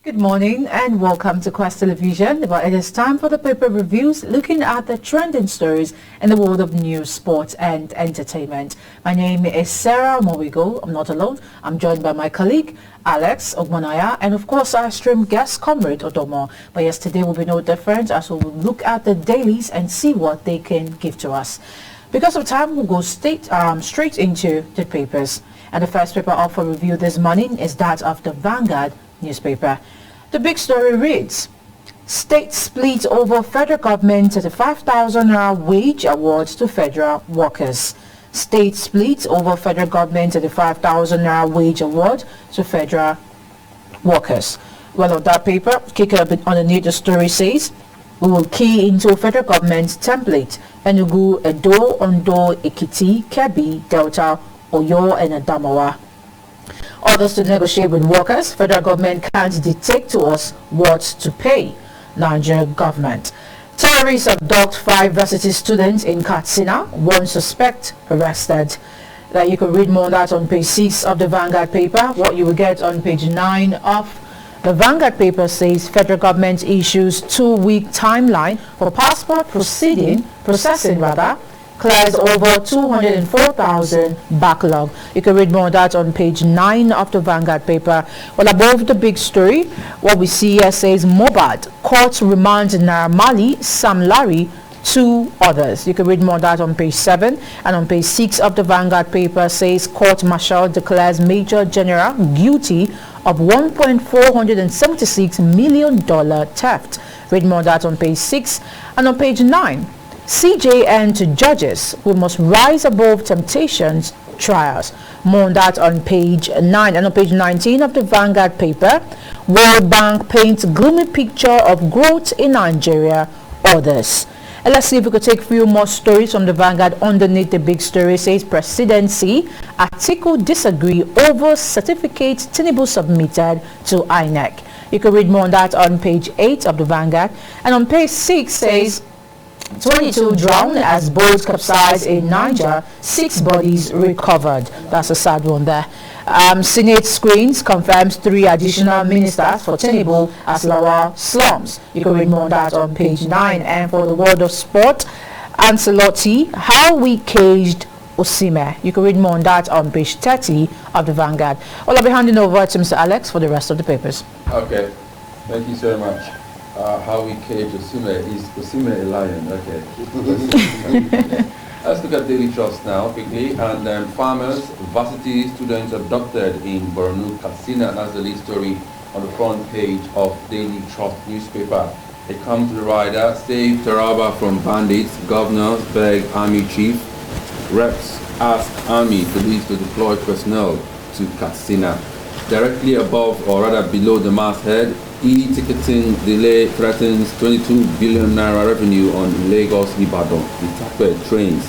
Good morning and welcome to Quest Television. Well, it is time for the paper reviews, looking at the trending stories in the world of news, sports and entertainment. My name is Sarah Mowigo. I'm not alone. I'm joined by my colleague Alex Ogmonaya and of course our stream guest comrade Odomo. But yesterday will be no different as we'll look at the dailies and see what they can give to us. Because of time, we'll go straight into the papers. And the first paper up for review this morning is that of the Vanguard newspaper. The big story reads, State split over federal government 35,000 naira wage awards to federal workers. State split over federal government 35,000 naira wage award to federal workers. Well, on that paper, kick it up underneath the story says, we will key into federal government's template. Enugu, Edo, Ondo, Ekiti, Kebbi, Delta, Oyo and Adamawa. Orders to negotiate with workers. Federal government can't dictate to us what to pay. Nigerian government. Terrorists abduct 5 varsity students in Katsina. 1 suspect arrested. You can read more on that on page 6 of the Vanguard paper. What you will get on page 9 of the Vanguard paper says federal government issues 2-week timeline for passport processing, clears over 204,000 backlog. You can read more on that on page 9 of the Vanguard paper. Well, above the big story, what we see here says Mobad, court remand Naira Marley, Sam Larry, 2 others. You can read more on that on page 7. And on page 6 of the Vanguard paper says court martial declares Major General guilty of $1.476 million theft. Read more on that on page 6. And on page 9, CJN to judges who must rise above temptations trials. More on that on page 9. And on page 19 of the Vanguard paper, World Bank paints gloomy picture of growth in Nigeria. Others. And let's see if we could take a few more stories from the Vanguard underneath the big story. It says presidency, Atiku disagree over certificate Tinubu submitted to INEC. You can read more on that on page 8 of the Vanguard. And on page 6 says 22 drowned as boat capsized in Niger, 6 bodies recovered. That's a sad one there. Senate screens confirms 3 additional ministers for Tinubu as Lawal slums. You can read more on that on page 9. And for the world of sport, Ancelotti, how we caged Osimhen. You can read more on that on page 30 of the Vanguard. Well, I'll be handing over to Mr. Alex for the rest of the papers. Okay, thank you so much. How we cage Osimhen. Is Osimhen a lion? Okay. Let's look at Daily Trust now quickly. And farmers, varsity students abducted in Borno, Katsina. That's the lead story on the front page of Daily Trust newspaper. It comes to the rider, save Taraba from bandits, governors beg army chief, reps ask army police to deploy personnel to Katsina. Directly above or rather below the masthead, e-ticketing delay threatens 22 billion naira revenue on Lagos-Ibadan Itakpe trains.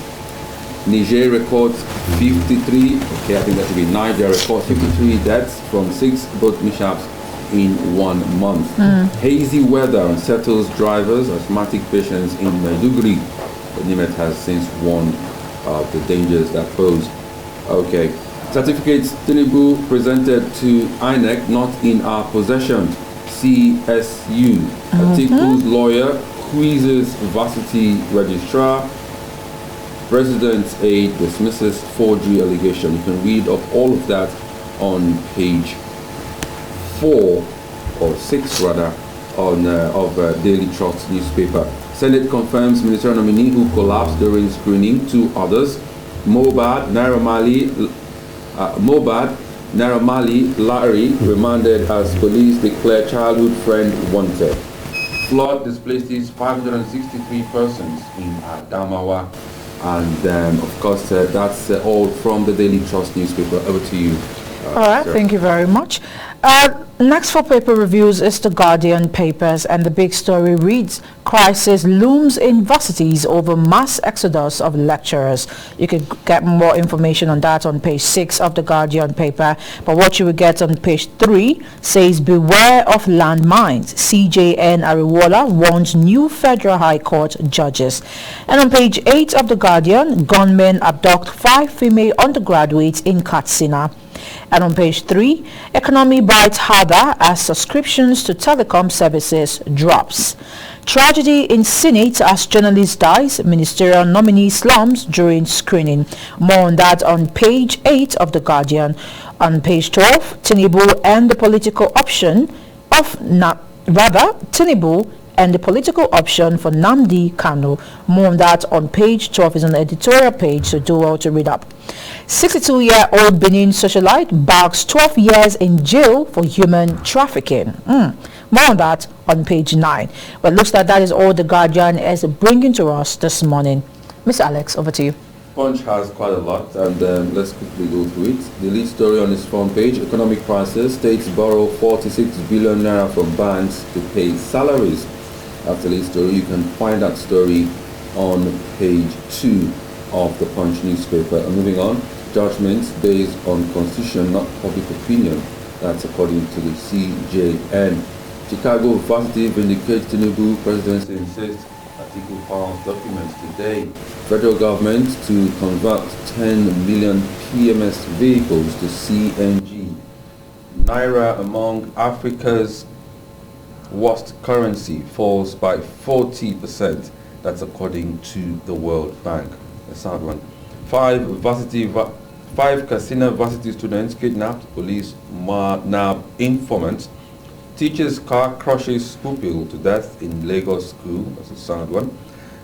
Niger records 53, okay, I think that should be Niger records 53 deaths from 6 boat mishaps in 1 month. Hazy weather unsettles drivers, asthmatic patients in Maiduguri. The NIMET has since warned of the dangers that pose. Okay, certificates Tinubu presented to INEC not in our possession. CSU. Atiku's lawyer quizzes varsity registrar. President's aide dismisses forgery allegation. You can read of all of that on page 4 or 6 rather on of Daily Trust newspaper. Senate confirms ministerial nominee who collapsed during screening. 2 others. Mobad, Naira Marley, Larry, remanded as police declare childhood friend wanted. Flood displaces 563 persons in Adamawa. And of course, that's all from the Daily Trust newspaper. Over to you. All right, Sarah. Thank you very much. Next for paper reviews is the Guardian papers, and the big story reads, crisis looms in varsities over mass exodus of lecturers. You can get more information on that on page 6 of the Guardian paper, but what you will get on page 3 says, beware of landmines. CJN Ariwola warns new Federal High Court judges. And on page 8 of the Guardian, gunmen abduct 5 female undergraduates in Katsina. And on page 3, economy bites harder as subscriptions to telecom services drops. Tragedy in Senate as journalist dies, ministerial nominee slums during screening. More on that on page 8 of The Guardian. On page 12, Tinubu and the political option Tinubu and the political option for Nnamdi Kanu. More on that on page 12 is on the editorial page, so do well to read up. 62-year-old Benin socialite bags 12 years in jail for human trafficking. More on that on page 9. But it looks like that is all The Guardian is bringing to us this morning. Miss Alex, over to you. Punch has quite a lot, and let's quickly go through it. The lead story on its front page: economic crisis, states borrow 46 billion naira from banks to pay salaries. That's the lead story. You can find that story on page 2 of the Punch newspaper. And moving on, judgments based on constitution, not public opinion. That's according to the CJN. Chicago Varsity vindicates Tinubu. Presidency insists Atiku files documents today. Federal government to convert 10 million PMS vehicles to CNG. Naira among Africa's worst currency falls by 40%. That's according to the World Bank. A sad one. 5 Katsina varsity students kidnapped. Police nab informant. Teacher's car crushes pupil to death in Lagos school. That's a sad one.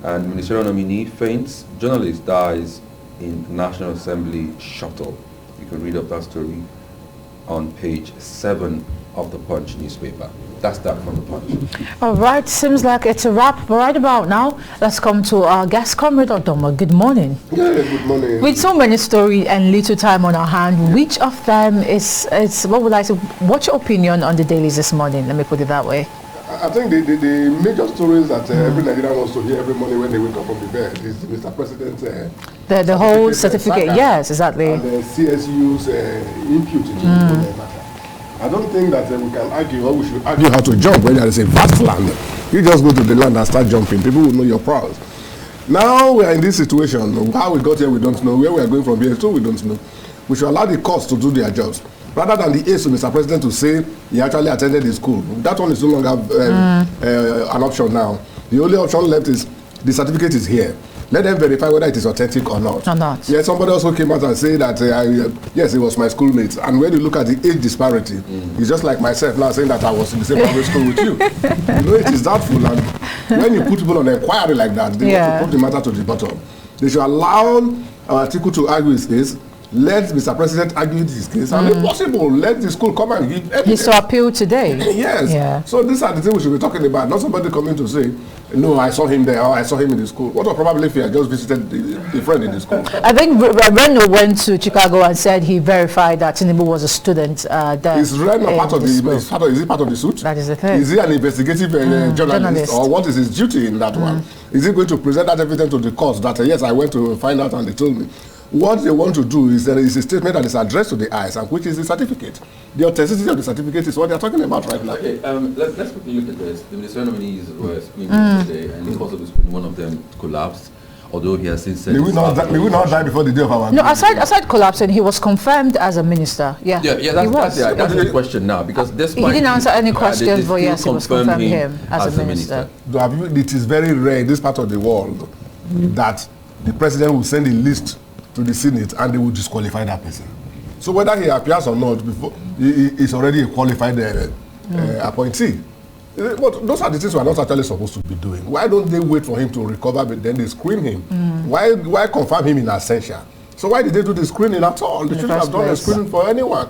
And ministerial nominee faints. Journalist dies in National Assembly shuttle. You can read up that story on page 7 of the Punch newspaper. That's that from the Punch. All right, seems like it's a wrap. But right about now, let's come to our guest, Comrade Odomo. Good morning. Yeah, good morning. With so many stories and little time on our hand, which of them is what would I say? What's your opinion on the dailies this morning? Let me put it that way. I think the major stories that every Nigerian wants to hear every morning when they wake up from the bed is Mr. President's the whole certificate. Yes, exactly. And the CSU's input into the matter. I don't think that we can argue, or we should argue how to jump when there is a vast land. You just go to the land and start jumping. People will know your prowess. Now we are in this situation. How we got here, we don't know. Where we are going from here, too, we don't know. We should allow the courts to do their jobs. Rather than the ace of Mr. President to say he actually attended the school. That one is no longer an option now. The only option left is the certificate is here. Let them verify whether it is authentic or not. Yeah, somebody also came out and said that, yes, it was my schoolmate. And when you look at the age disparity, it's just like myself now saying that I was in the same primary school with you. You know, it is doubtful. And when you put people on an inquiry like that, they want to put the matter to the bottom. They should allow Atiku to argue his case. Let Mr. President argue his case. And if possible, let the school come and give evidence. He's to appeal today. Yes. Yeah. So these are the things we should be talking about. Not somebody coming to say, no, I saw him there, or I saw him in the school. What probably if he had just visited the friend in the school? I think Reno went to Chicago and said he verified that Tinubu was a student there. Is Reno part of the is he part of the suit? That is the thing. Is he an investigative journalist, or what is his duty in that one? Is he going to present that evidence to the court that, yes, I went to find out and they told me? What they want to do is there is a statement that is addressed to the IS, and which is the certificate. The authenticity of the certificate is what they are talking about right now. Okay, let's quickly look at this. The ministerial nominees were screened yesterday, and in the course of the screening, one of them collapsed. Although he has since said, may we not die before the day of our no. Aside collapsing, he was confirmed as a minister. Yeah, that's the question now, because he didn't answer any questions, but yes, he was confirmed him as a minister. It is very rare in this part of the world that the president will send a list to the Senate and they will disqualify that person. So whether he appears or not, before he is already a qualified appointee. But those are the things we are not actually supposed to be doing. Why don't they wait for him to recover, but then they screen him? Why confirm him in absentia? So why did they do the screening at all? They shouldn't have done a screening for anyone.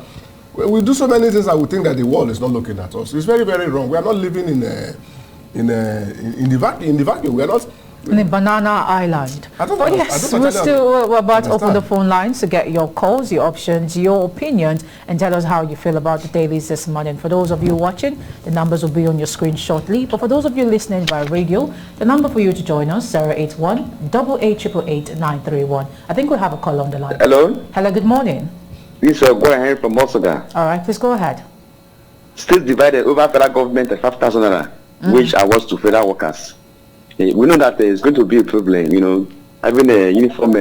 We do so many things that we think that the world is not looking at us. It's very, very wrong. We are not living in the vacuum. We are not in a banana island. But yes, we're about to open the phone lines to get your calls, your options, your opinions, and tell us how you feel about the dailies this morning. For those of you watching, the numbers will be on your screen shortly. But for those of you listening by radio, the number for you to join us, 081-8888-931. I think we have a call on the line. Hello. Hello, good morning. This is go ahead from Mosoga. All right, please go ahead. Still divided over federal government at 5,000 naira, which awards to federal workers. We know that there's going to be a problem, having a uniform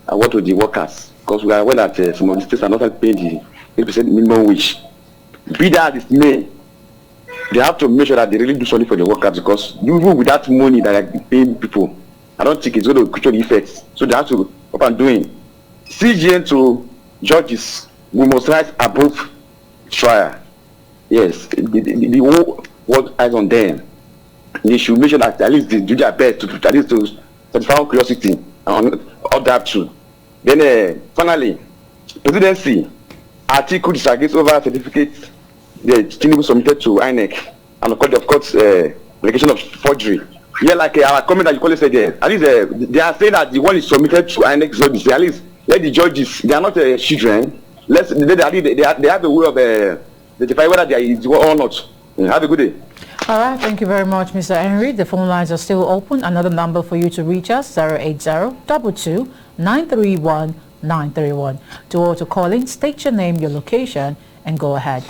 award to the workers. because we are aware that some of the states are not paying the 8% minimum wage. Be that as it may, they have to make sure that they really do something for the workers, because even with that money that they paying people, I don't think it's going to create the effects. So they have to up and doing. CGN to judges, we must rise above trial. Yes, the whole world eyes on them. They should make sure that at least they do their best to at least to satisfy curiosity and all that too. Then finally, presidency article disagrees over certificates the Tinubu submitted to INEC and of course allegation of forgery. Yeah, like our comment that you call it said there. At least they are saying that the one is submitted to INEC, so at least let the judges, they are not children. They have a way of identify whether they are or not. Have a good day. All right, thank you very much, Mr. Henry. The phone lines are still open. Another number for you to reach us, 080-22-931-931. To auto calling, state your name, your location, and go ahead.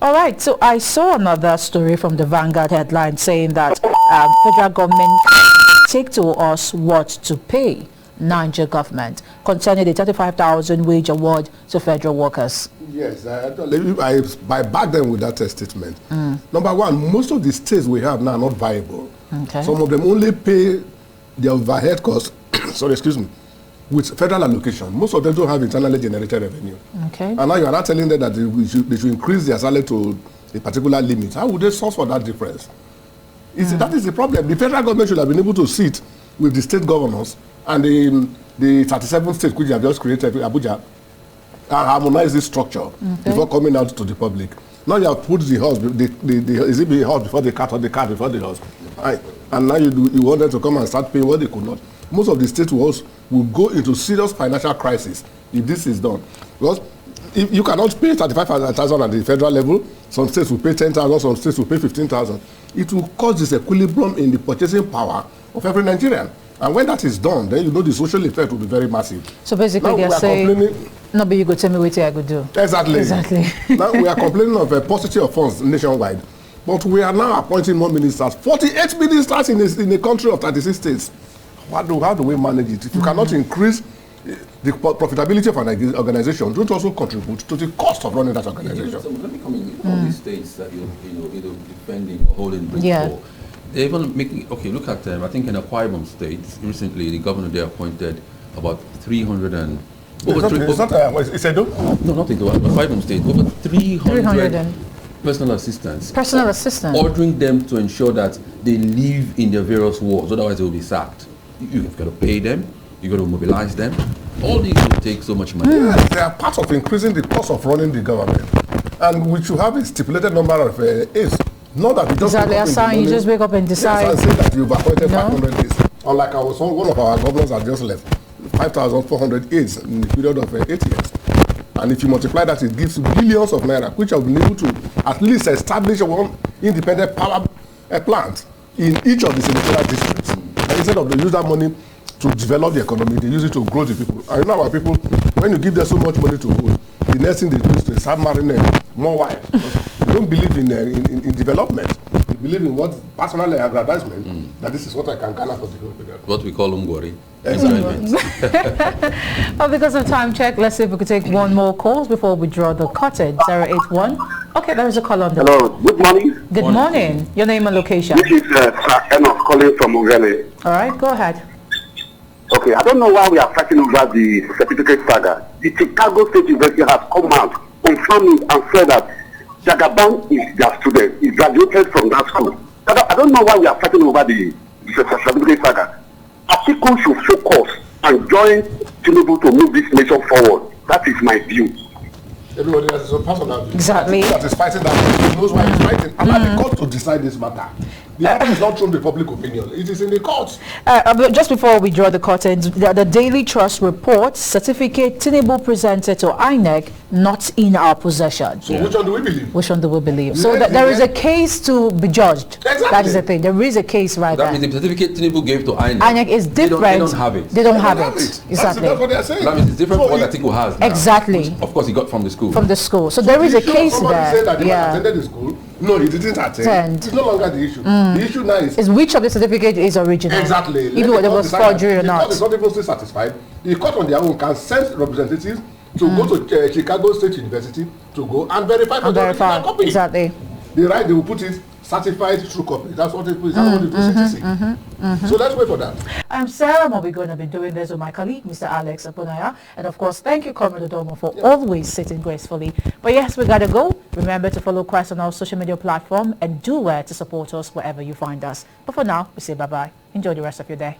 All right, so I saw another story from the Vanguard headline saying that federal government take to us what to pay Niger government concerning the 35,000 wage award to federal workers. Yes, I back them with that statement. Number one, most of the states we have now are not viable. Okay. Some of them only pay their overhead costs, sorry, excuse me, with federal allocation. Most of them don't have internally generated revenue. Okay. And now you are not telling them that they should increase their salary to a particular limit. How would they source for that difference? That is the problem. The federal government should have been able to sit with the state governors and the 37 states which have just created, Abuja, and harmonize this structure before coming out to the public. Now you have put the horse, is it the horse before the cart or the cart before the horse? And now you want them to come and start paying what they could not. Most of the states will go into serious financial crisis if this is done. Because if you cannot pay 35,000 at the federal level, some states will pay 10,000, some states will pay 15,000. It will cause disequilibrium in the purchasing power of every Nigerian. And when that is done, then you know the social effect will be very massive. So basically, they are saying, no, but you go tell me what I could do. Exactly. Now we are complaining of a paucity of funds nationwide, but we are now appointing more ministers. 48 ministers in a country of 36 states. How do we manage it? If you cannot increase the profitability of an organization, don't also contribute to the cost of running that organization. So let me come in. All these states that you're defending or holding brief for. They're even making, okay, look at them. I think in Akwa Ibom State, recently the governor there appointed about 300 and... It's Edo? No, not Edo. Akwa Ibom State, over 300 personal assistants. Personal assistants. Ordering them to ensure that they live in their various wards, otherwise they will be sacked. You've got to pay them, you've got to mobilize them. All these will take so much money. Yes, they are part of increasing the cost of running the government. And we should have a stipulated number of aides. Not that you just you just wake up and decide. Yes, and say that you've appointed 500 aides. Unlike one of our governors that just left, 5,400 aides in the period of 8 years. And if you multiply that, it gives billions of naira, which have been able to at least establish one independent power plant in each of the senatorial districts. And instead of they use that money to develop the economy, they use it to grow the people. And you know our people, when you give them so much money to hold, the next thing they do is to start marrying more wives. They don't believe in development. They believe in what personal aggrandizement, that this is what I can garner for the whole period. What we call umgori. Well, because of time check, let's see if we could take one more call before we draw the curtain. 081. Okay, there is a call on the... Hello, good morning. Good morning. Your name and location. This is Sir Enoch calling from Ugele. All right, go ahead. Okay, I don't know why we are fighting over the certificate saga. The Chicago State University has come out, confirmed and said that Jagaban is their student. He graduated from that school. I don't know why we are fighting over the certificate saga. Atiku should focus and join Tinubu to move this nation forward. That is my view. Everybody has his own personal view. Exactly. That is fighting that. He knows why he's fighting. Allow the court to decide this matter. The matter is not from the public opinion. It is in the courts. Just before we draw the curtains, the Daily Trust reports certificate Tinubu presented to INEC not in our possession. So which one do we believe? Which one do we believe? So there is a case to be judged. Exactly. That is the thing. There is a case right there. That means the certificate Tinubu gave to INEC. INEC is different. They don't have it. They don't have it. Exactly. That's what they are saying. That means it's different from what Atiku has now. Exactly. Which, of course, he got from the school. From the school. So there is a case there. Say that the man attended the school, No, he didn't attend. It's no longer the issue. The issue now is which of the certificate is original. Exactly. Even whether it was forgery or not. The court is not even still satisfied. The court on their own can send representatives to go to Chicago State University to go and verify for the original copy. Exactly. They will put it certified true copy. That's what it is. That's what it is. So let's wait for that. I'm Sarah Mobigo, and I've been doing this with my colleague, Mr. Alex Aponaya. And of course, thank you, Comrade Odomo, for always sitting gracefully. But yes, we gotta go. Remember to follow Quest on our social media platform and do well to support us wherever you find us. But for now, we say bye-bye. Enjoy the rest of your day.